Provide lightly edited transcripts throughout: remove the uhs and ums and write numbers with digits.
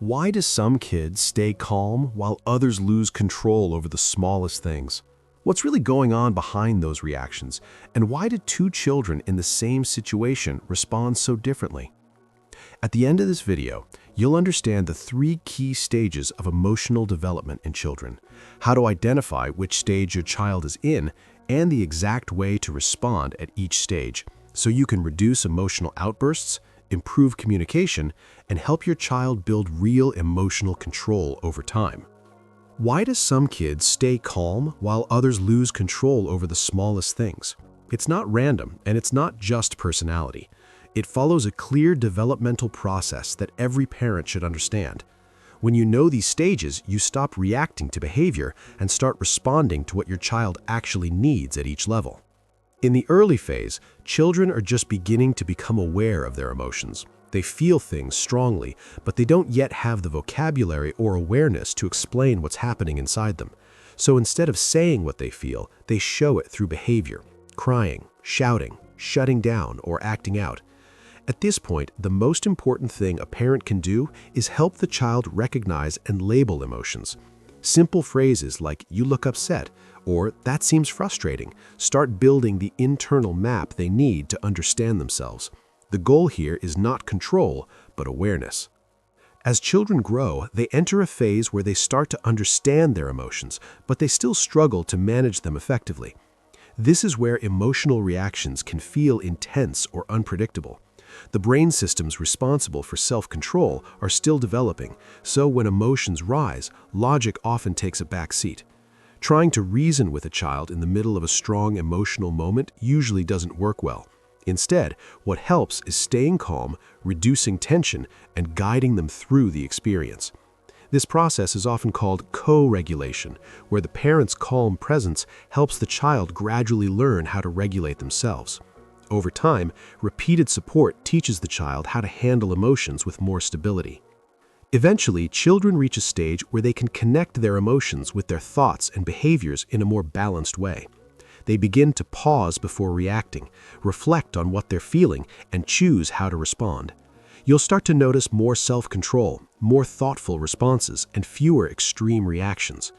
Why do some kids stay calm while others lose control over the smallest things? What's really going on behind those reactions? And why do two children in the same situation respond so differently? At the end of this video, you'll understand the three key stages of emotional development in children, how to identify which stage your child is in, and the exact way to respond at each stage, so you can reduce emotional outbursts, improve communication, and help your child build real emotional control over time. Why do some kids stay calm while others lose control over the smallest things? It's not random, and it's not just personality. It follows a clear developmental process that every parent should understand. When you know these stages, you stop reacting to behavior and start responding to what your child actually needs at each level. In the early phase, children are just beginning to become aware of their emotions. They feel things strongly, but they don't yet have the vocabulary or awareness to explain what's happening inside them. So instead of saying what they feel, they show it through behavior, crying, shouting, shutting down, or acting out. At this point, the most important thing a parent can do is help the child recognize and label emotions. Simple phrases like, "You look upset," or "That seems frustrating," start building the internal map they need to understand themselves. The goal here is not control, but awareness. As children grow, they enter a phase where they start to understand their emotions, but they still struggle to manage them effectively. This is where emotional reactions can feel intense or unpredictable. The brain systems responsible for self-control are still developing, so when emotions rise, logic often takes a back seat. Trying to reason with a child in the middle of a strong emotional moment usually doesn't work well. Instead, what helps is staying calm, reducing tension, and guiding them through the experience. This process is often called co-regulation, where the parent's calm presence helps the child gradually learn how to regulate themselves. Over time, repeated support teaches the child how to handle emotions with more stability. Eventually, children reach a stage where they can connect their emotions with their thoughts and behaviors in a more balanced way. They begin to pause before reacting, reflect on what they're feeling, and choose how to respond. You'll start to notice more self-control, more thoughtful responses, and fewer extreme reactions.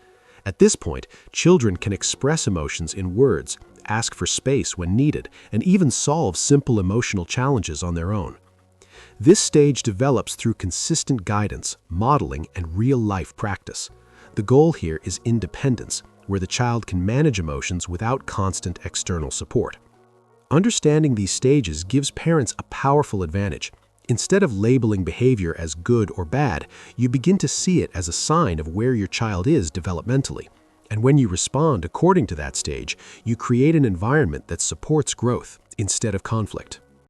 At this point, children can express emotions in words, ask for space when needed, and even solve simple emotional challenges on their own. This stage develops through consistent guidance, modeling, and real-life practice. The goal here is independence, where the child can manage emotions without constant external support. Understanding these stages gives parents a powerful advantage. Instead of labeling behavior as good or bad, you begin to see it as a sign of where your child is developmentally. And when you respond according to that stage, you create an environment that supports growth instead of conflict.